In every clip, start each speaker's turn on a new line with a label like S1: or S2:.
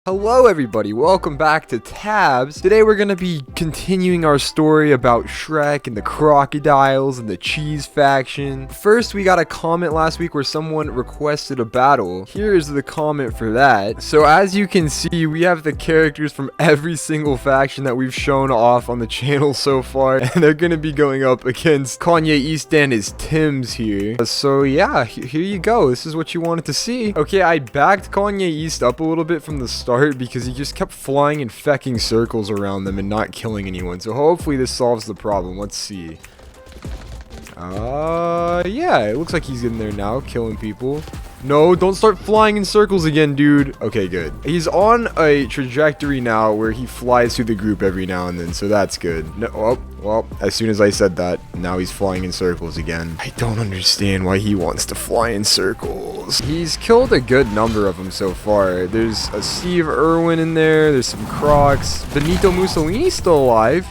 S1: Hello everybody, welcome back to Tabs. Today we're going to be continuing our story about Shrek and the crocodiles and the cheese faction. First, we got a comment last week where someone requested a battle. Here is the comment for that. So as you can see, we have the characters from every single faction that we've shown off on the channel so far. And they're going to be going up against Kanye East and his Tims here. So yeah, here you go. This is what you wanted to see. Okay, I backed Kanye East up a little bit from the start because he just kept flying and fecking circles around them and not killing anyone. So hopefully this solves the problem. Let's see. Yeah, it looks like he's in there now, killing people. No, don't start flying in circles again, dude. Okay, good. He's on a trajectory now where he flies through the group every now and then, so that's good. No, oh, well, as soon as I said that, now he's flying in circles again. I don't understand why he wants to fly in circles. He's killed a good number of them so far. There's a Steve Irwin in there. There's some Crocs. Benito Mussolini's still alive.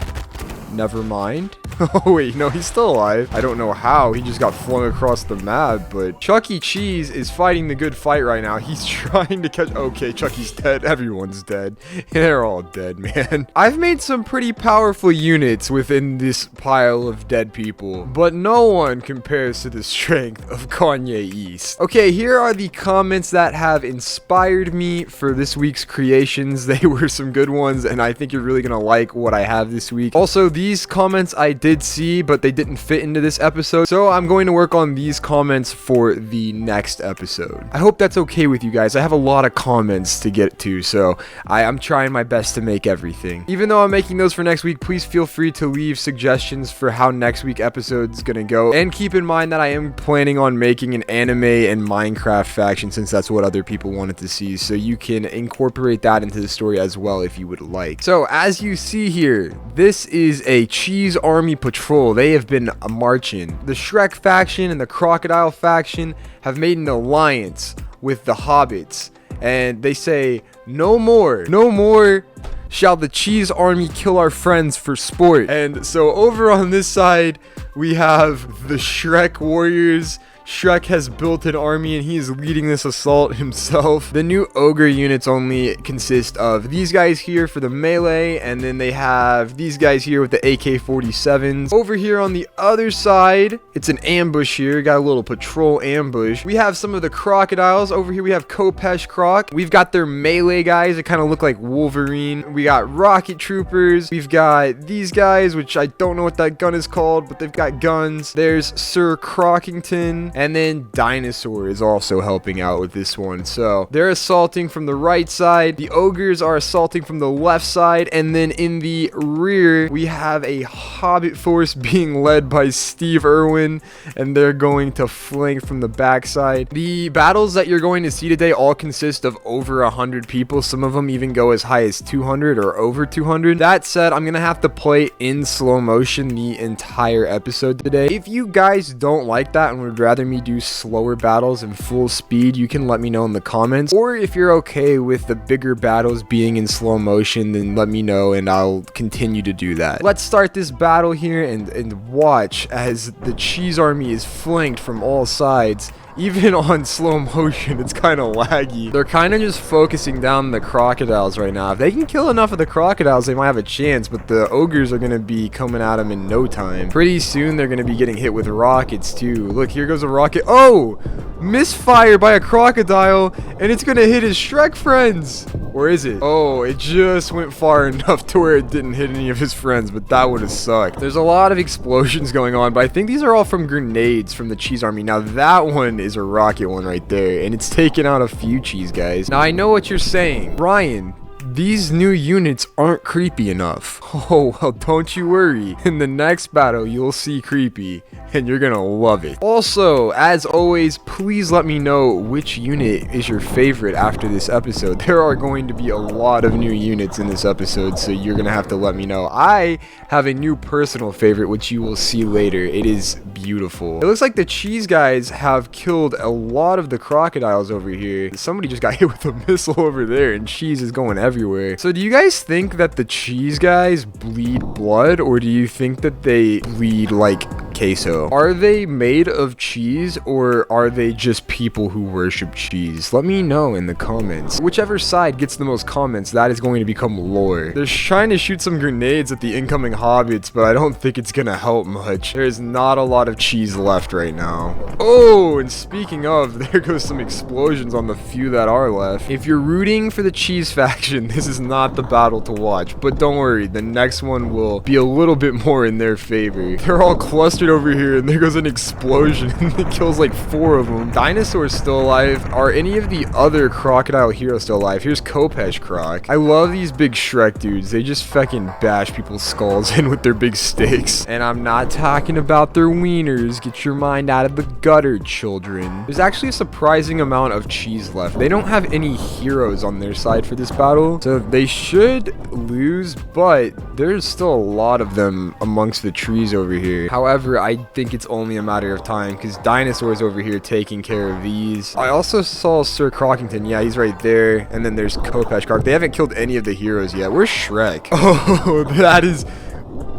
S1: Never mind. Oh wait, no, he's still alive. I don't know how. He just got flung across the map, but Chuck E. Cheese is fighting the good fight right now. He's trying to catch... Okay, Chucky's dead. Everyone's dead. They're all dead, man. I've made some pretty powerful units within this pile of dead people, but no one compares to the strength of Kanye East. Okay, here are the comments that have inspired me for this week's creations. They were some good ones, and I think you're really gonna like what I have this week. Also, these comments I did see, but they didn't fit into this episode, so I'm going to work on these comments for the next episode. I hope that's okay with you guys. I have a lot of comments to get to, so I'm trying my best to make everything. Even though I'm making those for next week, please feel free to leave suggestions for how next week episode's gonna go, and keep in mind that I am planning on making an anime and Minecraft faction, since that's what other people wanted to see, so you can incorporate that into the story as well if you would like. So as you see here, this is a cheese army patrol. They have been marching. The Shrek faction and the Crocodile faction have made an alliance with the Hobbits, and they say, no more shall the cheese army kill our friends for sport. And so over on this side, we have the Shrek warriors. Shrek has built an army and he is leading this assault himself. The new ogre units only consist of these guys here for the melee, and then they have these guys here with the AK-47s. Over here on the other side, it's an ambush here. Got a little patrol ambush. We have some of the crocodiles. Over here we have Kopesh Croc. We've got their melee guys that kind of look like Wolverine. We got rocket troopers. We've got these guys, which I don't know what that gun is called, but they've got guns. There's Sir Crockington. And then Dinosaur is also helping out with this one. So they're assaulting from the right side. The ogres are assaulting from the left side. And then in the rear, we have a Hobbit force being led by Steve Irwin. And they're going to flank from the backside. The battles that you're going to see today all consist of over 100 people. Some of them even go as high as 200 or over 200. That said, I'm going to have to play in slow motion the entire episode today. If you guys don't like that and would rather me do slower battles in full speed, you can let me know in the comments, or if you're okay with the bigger battles being in slow motion, then let me know and I'll continue to do that. Let's start this battle here and watch as the cheese army is flanked from all sides. Even on slow motion, it's kind of laggy. They're kind of just focusing down the crocodiles right now. If they can kill enough of the crocodiles, they might have a chance, but the ogres are going to be coming at them in no time. Pretty soon, they're going to be getting hit with rockets, too. Look, here goes a rocket. Oh! Misfire by a crocodile, and it's going to hit his Shrek friends. Or is it? Oh, it just went far enough to where it didn't hit any of his friends, but that would have sucked. There's a lot of explosions going on, but I think these are all from grenades from the cheese army. Now, that one is a rocket one right there, and it's taken out a few cheese guys. Now, I know what you're saying. Ryan, these new units aren't creepy enough. Oh, well, don't you worry. In the next battle, you'll see creepy, and you're gonna love it. Also, as always, please let me know which unit is your favorite after this episode. There are going to be a lot of new units in this episode, so you're gonna have to let me know. I have a new personal favorite, which you will see later. It is beautiful. It looks like the cheese guys have killed a lot of the crocodiles over here. Somebody just got hit with a missile over there, and cheese is going everywhere. So do you guys think that the cheese guys bleed blood, or do you think that they bleed like queso. Are they made of cheese, or are they just people who worship cheese? Let me know in the comments. Whichever side gets the most comments, that is going to become lore. They're trying to shoot some grenades at the incoming hobbits, but I don't think it's gonna help much. There's not a lot of cheese left right now. Oh, and speaking of, there goes some explosions on the few that are left. If you're rooting for the cheese faction, this is not the battle to watch, but don't worry, the next one will be a little bit more in their favor. They're all clustered over here, and there goes an explosion, and it kills like 4 of them. Dinosaur's still alive. Are any of the other crocodile heroes still alive? Here's Kopesh Croc. I love these big Shrek dudes. They just fucking bash people's skulls in with their big sticks. And I'm not talking about their wieners. Get your mind out of the gutter, children. There's actually a surprising amount of cheese left. They don't have any heroes on their side for this battle, so they should lose, but there's still a lot of them amongst the trees over here. However, I think it's only a matter of time because Dinosaur's over here taking care of these. I also saw Sir Crockington. Yeah, he's right there. And then there's Kopesh Croc. They haven't killed any of the heroes yet. Where's Shrek? Oh,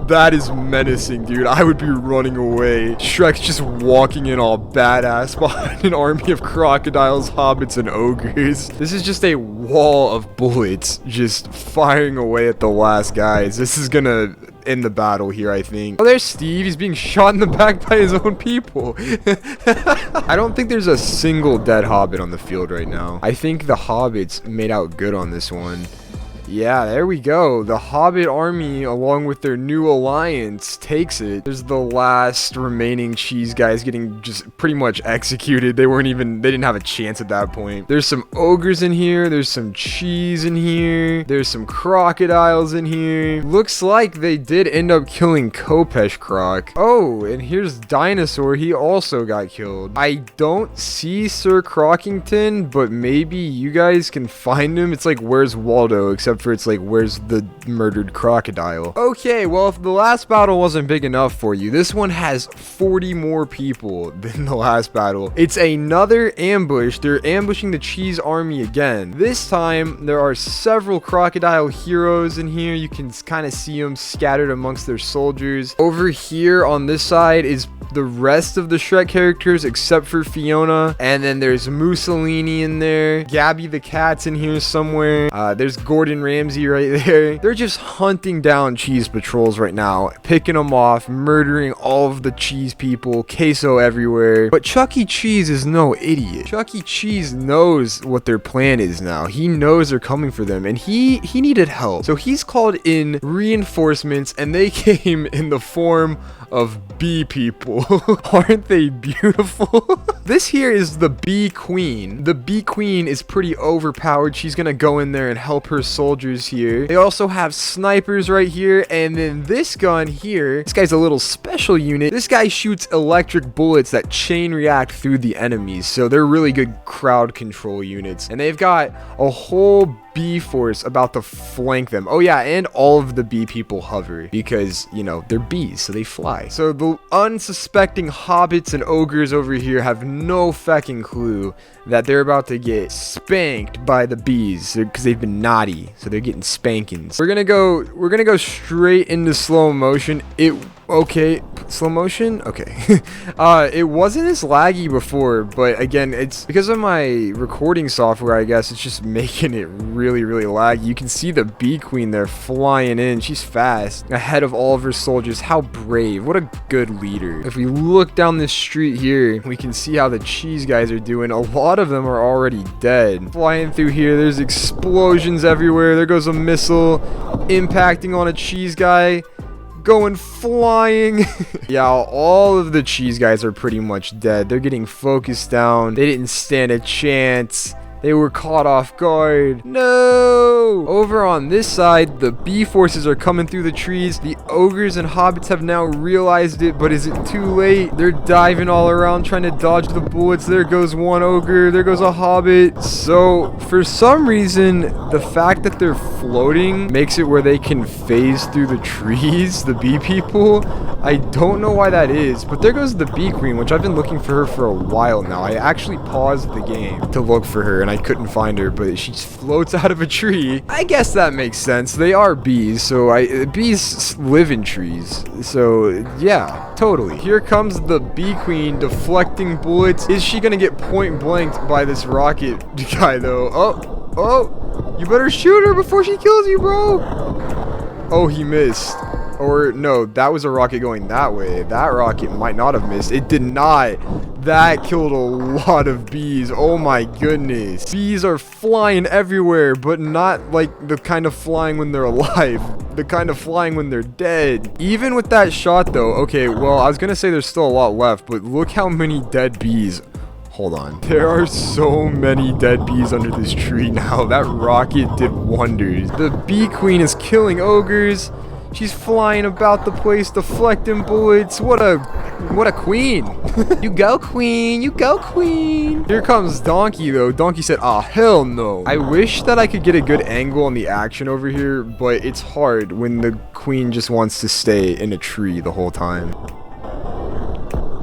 S1: that is menacing, dude. I would be running away. Shrek's just walking in all badass behind an army of crocodiles, hobbits, and ogres. This is just a wall of bullets just firing away at the last guys. This is gonna end the battle here, I think. Oh, there's Steve. He's being shot in the back by his own people. I don't think there's a single dead hobbit on the field right now. I think the hobbits made out good on this one. Yeah, there we go. The Hobbit army, along with their new alliance, takes it. There's the last remaining cheese guys getting just pretty much executed. They didn't have a chance at that point. There's some ogres in here. There's some cheese in here. There's some crocodiles in here. Looks like they did end up killing Kopesh Croc. Oh, and here's Dinosaur. He also got killed. I don't see Sir Crockington, but maybe you guys can find him. It's like, where's Waldo? Except for it's like, where's the murdered crocodile? Okay, well, if the last battle wasn't big enough for you, this one has 40 more people than the last battle. It's another ambush. They're ambushing the cheese army again. This time, there are several crocodile heroes in here. You can kind of see them scattered amongst their soldiers. Over here on this side is the rest of the Shrek characters except for Fiona. And then there's Mussolini in there. Gabby the cat's in here somewhere. There's Gordon Ramsay right there. They're just hunting down cheese patrols right now, picking them off, murdering all of the cheese people, queso everywhere. But Chuck E. Cheese is no idiot. Chuck E. Cheese knows what their plan is now. He knows they're coming for them, and he needed help. So he's called in reinforcements, and they came in the form of bee people. Aren't they beautiful? This here is the bee queen. The bee queen is pretty overpowered. She's gonna go in there and help her soldiers here. They also have snipers right here, and then this gun here, this guy's a little special unit. This guy shoots electric bullets that chain react through the enemies, so they're really good crowd control units. And they've got a whole bee force about to flank them. Oh yeah, and all of the bee people hover because, you know, they're bees, so they fly. So the unsuspecting hobbits and ogres over here have no fucking clue that they're about to get spanked by the bees because they've been naughty, so they're getting spankings. We're gonna go straight into slow motion. Okay, slow motion? Okay. It wasn't as laggy before, but again, it's because of my recording software, I guess. It's just making it really, really laggy. You can see the bee queen there flying in. She's fast, ahead of all of her soldiers. How brave. What a good leader. If we look down this street here, we can see how the cheese guys are doing. A lot of them are already dead. Flying through here, there's explosions everywhere. There goes a missile impacting on a cheese guy. Going flying. Yeah, all of the cheese guys are pretty much dead. They're getting focused down. They didn't stand a chance. They were caught off guard. No! Over on this side, the bee forces are coming through the trees. The ogres and hobbits have now realized it, but is it too late? They're diving all around trying to dodge the bullets. There goes one ogre. There goes a hobbit. So, for some reason, the fact that they're floating makes it where they can phase through the trees, the bee people. I don't know why that is, but there goes the bee queen, which I've been looking for her for a while now. I actually paused the game to look for her, and and I couldn't find her, but she just floats out of a tree. I guess that makes sense. They are bees, so bees live in trees. So yeah, totally. Here comes the bee queen deflecting bullets. Is she gonna get point blanked by this rocket guy though? Oh, you better shoot her before she kills you, bro. Oh, he missed. Or no, that was a rocket going that way. That rocket might not have missed. It did not. That killed a lot of bees. Oh my goodness. Bees are flying everywhere, but not like the kind of flying when they're alive. The kind of flying when they're dead. Even with that shot though, okay, well, I was gonna say there's still a lot left, but look how many dead bees. Hold on. There are so many dead bees under this tree now. That rocket did wonders. The bee queen is killing ogres. She's flying about the place, deflecting bullets. What a queen. You go, queen. You go, queen. Here comes Donkey, though. Donkey said, "Ah, hell no." I wish that I could get a good angle on the action over here, but it's hard when the queen just wants to stay in a tree the whole time.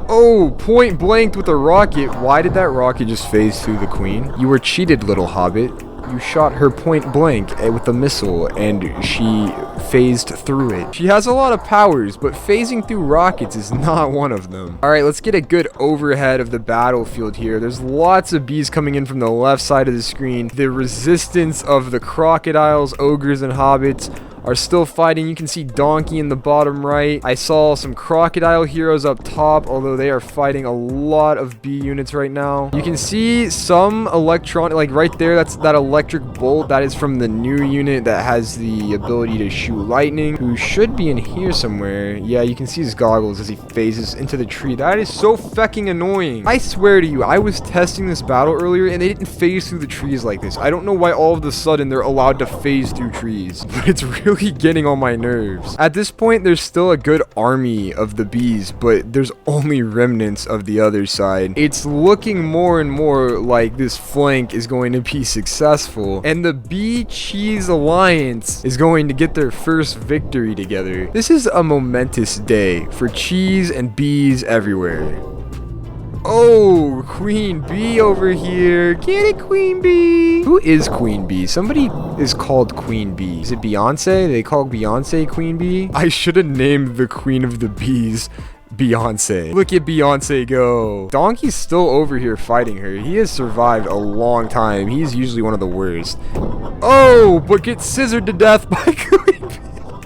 S1: Oh, point blanked with a rocket. Why did that rocket just phase through the queen? You were cheated, little hobbit. You shot her point blank with a missile, and she phased through it. She has a lot of powers, but phasing through rockets is not one of them. Alright, let's get a good overhead of the battlefield here. There's lots of bees coming in from the left side of the screen. The resistance of the crocodiles, ogres, and hobbits are still fighting. You can see Donkey in the bottom right. I saw some crocodile heroes up top, although they are fighting a lot of bee units right now. You can see some electronic, like right there, that's that electric bolt. That is from the new unit that has the ability to shoot lightning, who should be in here somewhere. Yeah, you can see his goggles as he phases into the tree. That is so fucking annoying. I swear to you, I was testing this battle earlier and they didn't phase through the trees like this. I don't know why all of a sudden they're allowed to phase through trees, but it's really getting on my nerves. At this point, there's still a good army of the bees, but there's only remnants of the other side. It's looking more and more like this flank is going to be successful, and the Bee Cheese Alliance is going to get their first victory together. This is a momentous day for cheese and bees everywhere. Oh, Queen Bee over here. Get it, Queen Bee. Who is Queen Bee? Somebody is called Queen Bee. Is it Beyonce? They call Beyonce Queen Bee? I should have named the Queen of the Bees Beyonce. Look at Beyonce go. Donkey's still over here fighting her. He has survived a long time. He's usually one of the worst. Oh, but gets scissored to death by Queen Bee.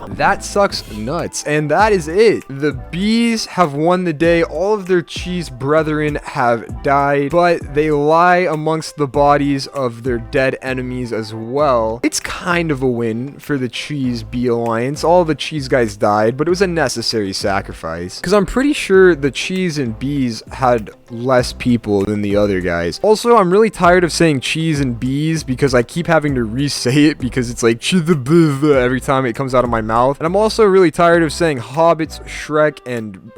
S1: That sucks nuts. And that is it. The bees have won the day. All of their cheese brethren have died, but they lie amongst the bodies of their dead enemies as well. It's kind of a win for the Cheese Bee Alliance. All the cheese guys died, but it was a necessary sacrifice, because I'm pretty sure the cheese and bees had less people than the other guys. Also, I'm really tired of saying cheese and bees because I keep having to re-say it because it's like every time it comes out of my mouth. And I'm also really tired of saying hobbits, Shrek, and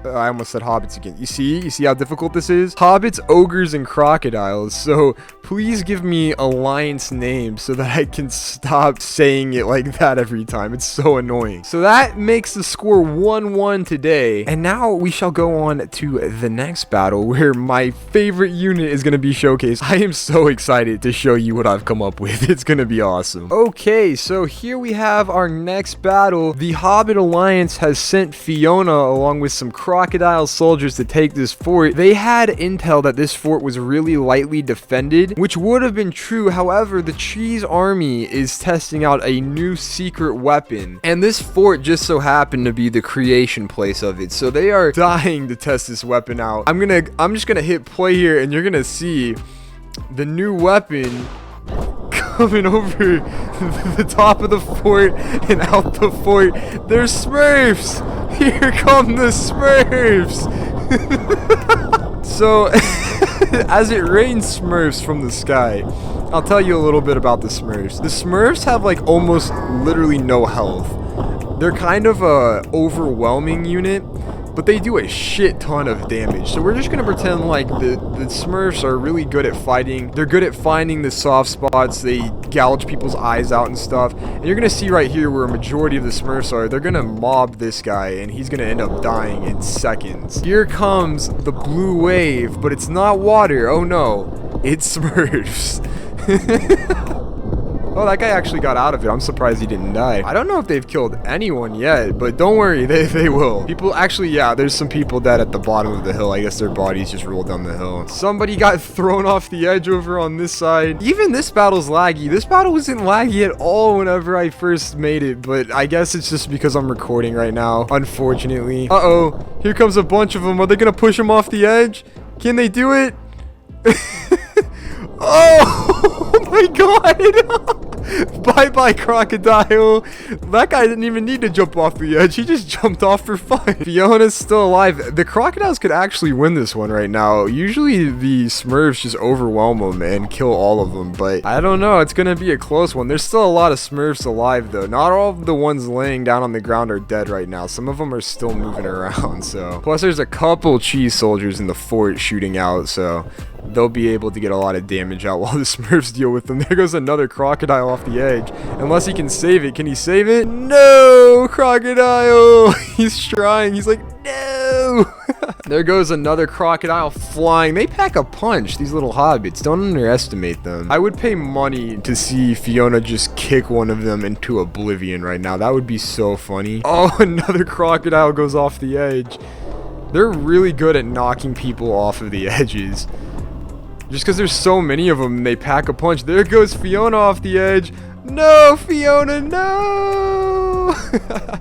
S1: I almost said hobbits again. You see how difficult this is? Hobbits, ogres, and crocodiles. So please give me alliance names so that I can stop saying it like that every time. It's so annoying. So that makes the score 1-1 today. And now we shall go on to the next battle where my favorite unit is going to be showcased. I am so excited to show you what I've come up with. It's going to be awesome. Okay, so here we have our next battle. The Hobbit Alliance has sent Fiona along with some crocodile soldiers to take this fort. They had intel that this fort was really lightly defended, which would have been true. However, the Cheese Army is testing out a new secret weapon, and this fort just so happened to be the creation place of it. So they are dying to test this weapon out. I'm just gonna hit play here, and you're gonna see the new weapon coming over the top of the fort and out the fort. There's Smurfs! Here come the Smurfs! So, as it rains Smurfs from the sky, I'll tell you a little bit about the Smurfs. The Smurfs have like almost literally no health. They're kind of a overwhelming unit, but they do a shit ton of damage. So we're just gonna pretend like the Smurfs are really good at fighting. They're good at finding the soft spots. They gouge people's eyes out and stuff. And you're gonna see right here where a majority of the Smurfs are. They're gonna mob this guy and he's gonna end up dying in seconds. Here comes the blue wave, but it's not water. Oh no. It's Smurfs. Oh, that guy actually got out of it. I'm surprised he didn't die. I don't know if they've killed anyone yet, but don't worry, they will. People, actually, yeah, there's some people dead at the bottom of the hill. I guess their bodies just rolled down the hill. Somebody got thrown off the edge over on this side. Even this battle's laggy. This battle wasn't laggy at all whenever I first made it, but I guess it's just because I'm recording right now, unfortunately. Uh-oh, here comes a bunch of them. Are they gonna push him off the edge? Can they do it? Oh my god! Bye-bye, crocodile. That guy didn't even need to jump off the edge. He just jumped off for fun. Fiona's still alive. The crocodiles could actually win this one right now. Usually the Smurfs just overwhelm them and kill all of them, but I don't know. It's gonna be a close one. There's still a lot of Smurfs alive, though. Not all of the ones laying down on the ground are dead right now. Some of them are still moving around, so. Plus, there's a couple cheese soldiers in the fort shooting out, so they'll be able to get a lot of damage out while the Smurfs deal with them. There goes another crocodile off the edge. Unless he can save it. Can he save it? No, crocodile. He's trying. He's like, no. There goes another crocodile flying. They pack a punch, these little hobbits. Don't underestimate them. I would pay money to see Fiona just kick one of them into oblivion right now. That would be so funny. Oh, another crocodile goes off the edge. They're really good at knocking people off of the edges. Just because there's so many of them, they pack a punch. There goes Fiona off the edge. No, Fiona, no!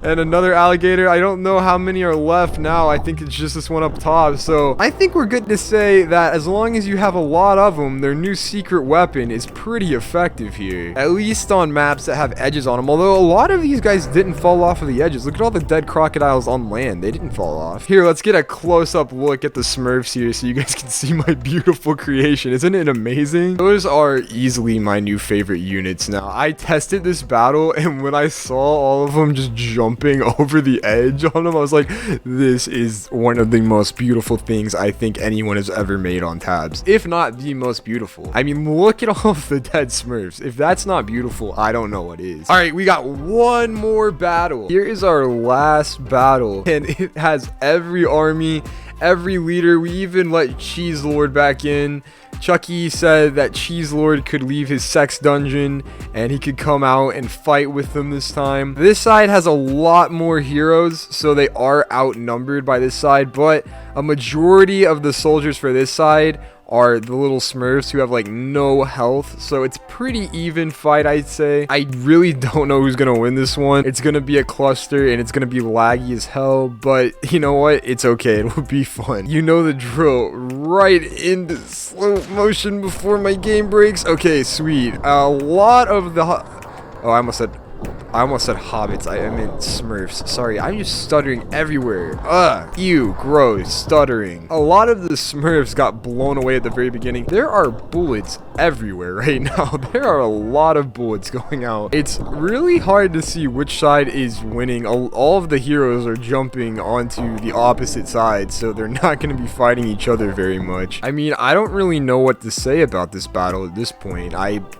S1: And another alligator. I don't know how many are left now. I think it's just this one up top. So I think we're good to say that as long as you have a lot of them, their new secret weapon is pretty effective here. At least on maps that have edges on them. Although a lot of these guys didn't fall off of the edges. Look at all the dead crocodiles on land. They didn't fall off. Here, let's get a close-up look at the Smurfs here so you guys can see my beautiful creation. Isn't it amazing? Those are easily my new favorite units now. I tested this battle, and when I saw all of them just jumping over the edge on them, I was like, this is one of the most beautiful things I think anyone has ever made on tabs, if not the most beautiful. I mean, look at all of the dead Smurfs. If that's not beautiful, I don't know what is. All right, we got one more battle. Here is our last battle, and it has every army, every leader. We even let Cheese Lord back in. Chucky said that Cheese Lord could leave his sex dungeon and he could come out and fight with them this time. This side has a lot more heroes, so they are outnumbered by this side, but a majority of the soldiers for this side are the little Smurfs who have like no health, so it's pretty even fight, I'd say. I really don't know who's gonna win this one. It's gonna be a cluster and it's gonna be laggy as hell, but you know what, it's okay, it will be fun. You know the drill. Right into slow motion before my game breaks. Okay, sweet. A lot of the oh, I almost said hobbits. I meant Smurfs. Sorry, I'm just stuttering everywhere. Ugh, ew, gross, stuttering. A lot of the Smurfs got blown away at the very beginning. There are bullets everywhere right now. There are a lot of bullets going out. It's really hard to see which side is winning. All of the heroes are jumping onto the opposite side, so they're not going to be fighting each other very much. I mean, I don't really know what to say about this battle at this point.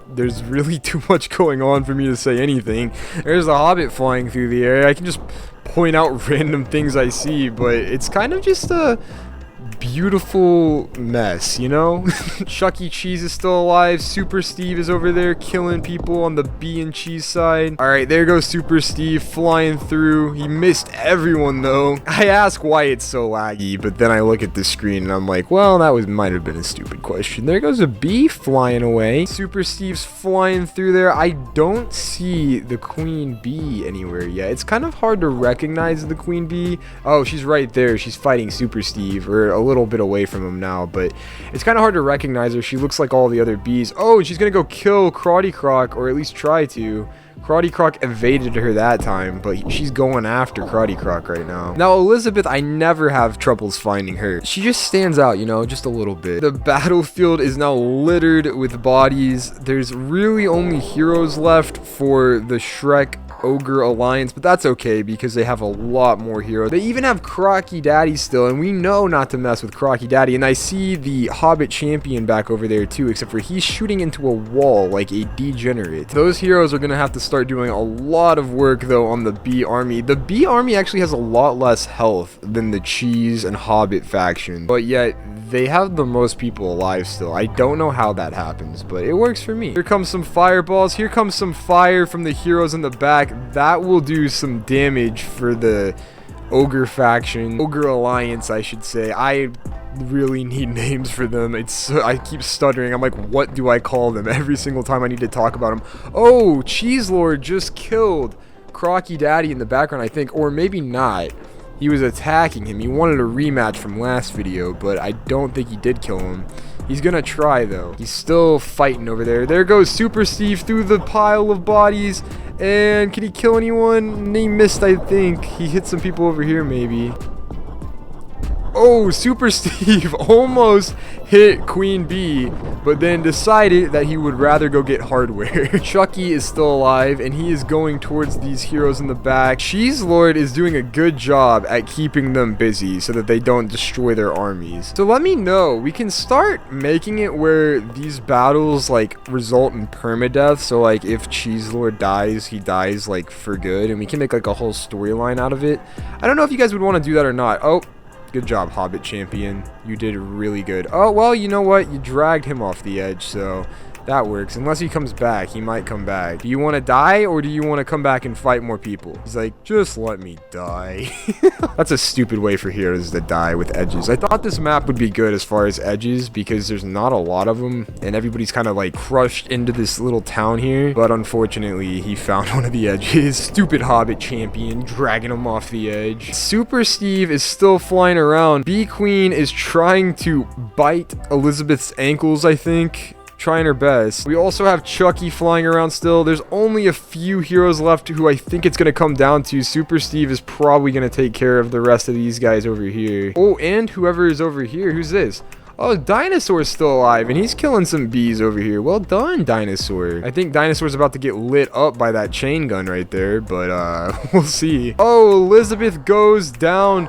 S1: There's really too much going on for me to say anything. There's a hobbit flying through the air. I can just point out random things I see, but it's kind of just a beautiful mess, you know? Chuck E. Cheese is still alive. Super Steve is over there killing people on the bee and cheese side. All right, there goes Super Steve flying through. He missed everyone though. I ask why it's so laggy, but then I look at the screen and I'm like, well, that might have been a stupid question. There goes a bee flying away. Super Steve's flying through there. I don't see the queen bee anywhere yet. It's kind of hard to recognize the queen bee. Oh, she's right there. She's fighting Super Steve, or a little bit away from him now, but it's kind of hard to recognize her. She looks like all the other bees. Oh, and she's gonna go kill Crotty Croc, or at least try to. Crotty Croc evaded her that time, but she's going after Crotty Croc right now. Now, Elizabeth, I never have troubles finding her. She just stands out, you know, just a little bit. The battlefield is now littered with bodies. There's really only heroes left for the Shrek Ogre Alliance, but that's okay because they have a lot more heroes. They even have Crocky Daddy still, and we know not to mess with Crocky Daddy. And I see the Hobbit Champion back over there too, except for he's shooting into a wall like a degenerate. Those heroes are gonna have to start doing a lot of work though on the Bee Army. The Bee Army actually has a lot less health than the Cheese and Hobbit faction, but yet they have the most people alive still. I don't know how that happens, but it works for me. Here comes some fireballs. Here comes some fire from the heroes in the back. That will do some damage for the Ogre faction. Ogre Alliance, I should say. I really need names for them. I keep stuttering. I'm like, what do I call them every single time I need to talk about them? Oh, Cheese Lord just killed Crocky Daddy in the background, I think, or maybe not. He was attacking him. He wanted a rematch from last video, but I don't think he did kill him. He's gonna try though. He's still fighting over there. There goes Super Steve through the pile of bodies. And can he kill anyone? He missed, I think. He hit some people over here maybe. Oh, Super Steve almost hit Queen Bee, but then decided that he would rather go get hardware. Chucky is still alive, and he is going towards these heroes in the back. Cheese Lord is doing a good job at keeping them busy so that they don't destroy their armies. So let me know. We can start making it where these battles, like, result in permadeath. So, like, if Cheese Lord dies, he dies, like, for good, and we can make, like, a whole storyline out of it. I don't know if you guys would want to do that or not. Oh. Good job, Hobbit Champion. You did really good. Oh, well, you know what? You dragged him off the edge, so that works. Unless he comes back. He might come back. Do you want to die, or do you want to come back and fight more people? He's like, just let me die. That's a stupid way for heroes to die with edges. I thought this map would be good as far as edges, because there's not a lot of them, and everybody's kind of like crushed into this little town here. But unfortunately, he found one of the edges. Stupid Hobbit Champion, dragging him off the edge. Super Steve is still flying around. Bee Queen is trying to bite Elizabeth's ankles, I think. Trying her best. We also have Chucky flying around still. There's only a few heroes left who I think it's going to come down to. Super Steve is probably going to take care of the rest of these guys over here. Oh, and whoever is over here. Who's this? Oh, Dinosaur's still alive, and he's killing some bees over here. Well done, Dinosaur. I think Dinosaur's about to get lit up by that chain gun right there, but we'll see. Oh, Elizabeth goes down.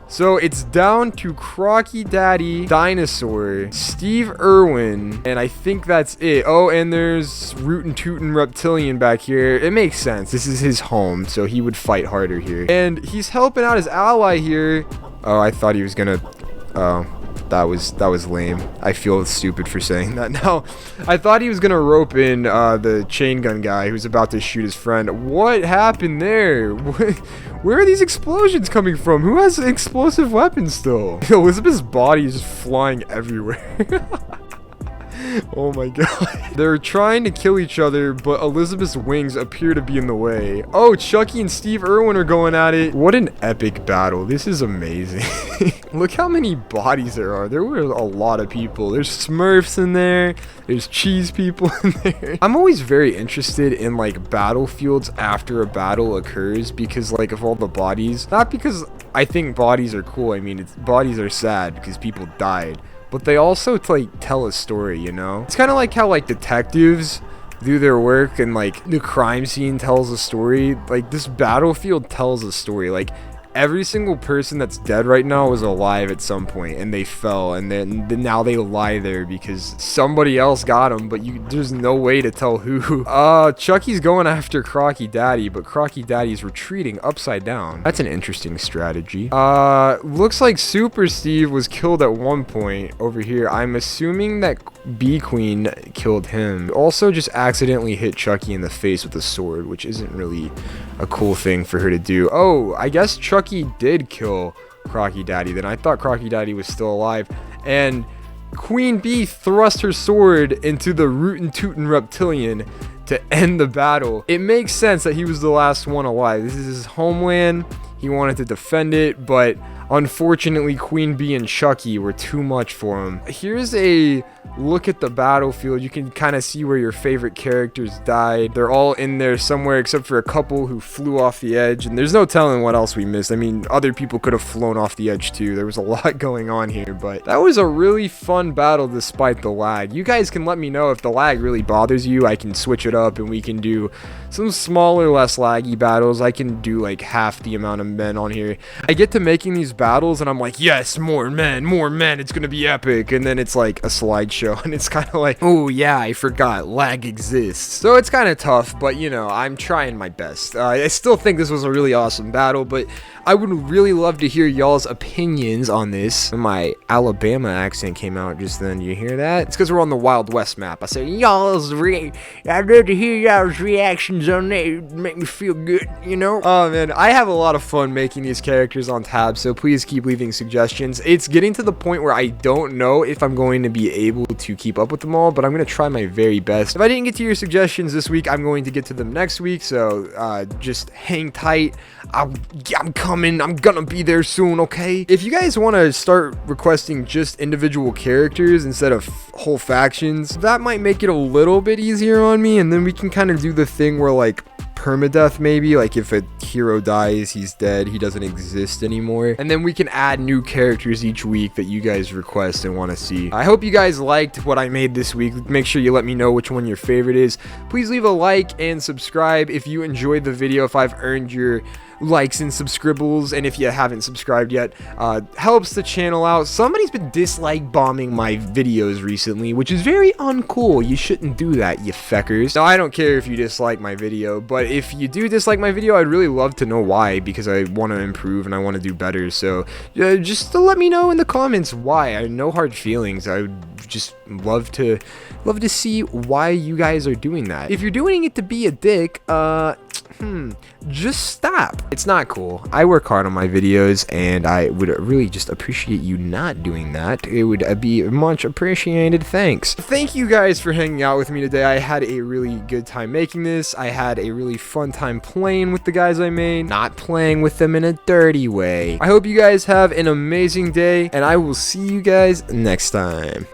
S1: So it's down to Crocky Daddy, Dinosaur, Steve Irwin, and I think that's it. Oh, and there's Rootin' Tootin' Reptilian back here. It makes sense. This is his home, so he would fight harder here. And he's helping out his ally here. Oh, I thought he was gonna... Oh, that was lame. I feel stupid for saying that now. I thought he was gonna rope in the chain gun guy who's about to shoot his friend. What happened there? Where are these explosions coming from? Who has explosive weapons still? Elizabeth's body is just flying everywhere. Oh my god. They're trying to kill each other, but Elizabeth's wings appear to be in the way. Oh, Chucky and Steve Irwin are going at it. What an epic battle. This is amazing. Look how many bodies there are. There were a lot of people. There's Smurfs in there. There's cheese people in there. I'm always very interested in like battlefields after a battle occurs because like of all the bodies. Not because I think bodies are cool. I mean, bodies are sad because people died. But they also like tell a story, you know? It's kind of like how like detectives do their work and like the crime scene tells a story. Like this battlefield tells a story. Like every single person that's dead right now was alive at some point and they fell, and then now they lie there because somebody else got them, but there's no way to tell who. Chucky's going after Crocky Daddy, but Crocky Daddy's retreating upside down. That's an interesting strategy. Looks like Super Steve was killed at one point over here. I'm assuming that Bee Queen killed him. Also just accidentally hit Chucky in the face with a sword, which isn't really a cool thing for her to do. Oh, I guess Chucky did kill Crocky Daddy then. I thought Crocky Daddy was still alive. And Queen Bee thrust her sword into the Rootin' Tootin' Reptilian to end the battle. It makes sense that he was the last one alive. This is his homeland. He wanted to defend it, but unfortunately Queen Bee and Chucky were too much for him. Here's a look at the battlefield. You can kind of see where your favorite characters died. They're all in there somewhere except for a couple who flew off the edge, and there's no telling what else we missed. I mean, other people could have flown off the edge too. There was a lot going on here, but that was a really fun battle despite the lag. You guys can let me know if the lag really bothers you. I can switch it up and we can do some smaller, less laggy battles. I can do like half the amount of men on here. I get to making these battles and I'm like, yes, more men, it's gonna be epic, and then it's like a slideshow show, and it's kind of like, oh yeah, I forgot lag exists. So it's kind of tough, but you know, I'm trying my best. I still think this was a really awesome battle, but I would really love to hear y'all's opinions on this. My Alabama accent came out just then. You hear that? It's because we're on the Wild West map. I said, I'd love to hear y'all's reactions on that. It make me feel good, you know? Oh man, I have a lot of fun making these characters on tab, so please keep leaving suggestions. It's getting to the point where I don't know if I'm going to be able to keep up with them all, but I'm going to try my very best. If I didn't get to your suggestions this week, I'm going to get to them next week, so just hang tight. I'm coming. I'm gonna be there soon, okay? If you guys want to start requesting just individual characters instead of whole factions, that might make it a little bit easier on me, and then we can kind of do the thing where like permadeath, maybe like if a hero dies, he's dead, he doesn't exist anymore, and then we can add new characters each week that you guys request and want to see. I hope you guys liked what I made this week. Make sure you let me know which one your favorite is. Please leave a like and subscribe if you enjoyed the video, if I've earned your likes and subscribbles, and if you haven't subscribed yet, helps the channel out. Somebody's been dislike bombing my videos recently, which is very uncool. You shouldn't do that, you feckers. Now, I don't care if you dislike my video, but if you do dislike my video, I'd really love to know why, because I want to improve and I want to do better. So just to let me know in the comments why. I no hard feelings. I would just love to see why you guys are doing that. If you're doing it to be a dick, just stop. It's not cool. I work hard on my videos, and I would really just appreciate you not doing that. It would be much appreciated. Thanks. Thank you guys for hanging out with me today. I had a really good time making this. I had a really fun time playing with the guys I made, not playing with them in a dirty way. I hope you guys have an amazing day, and I will see you guys next time.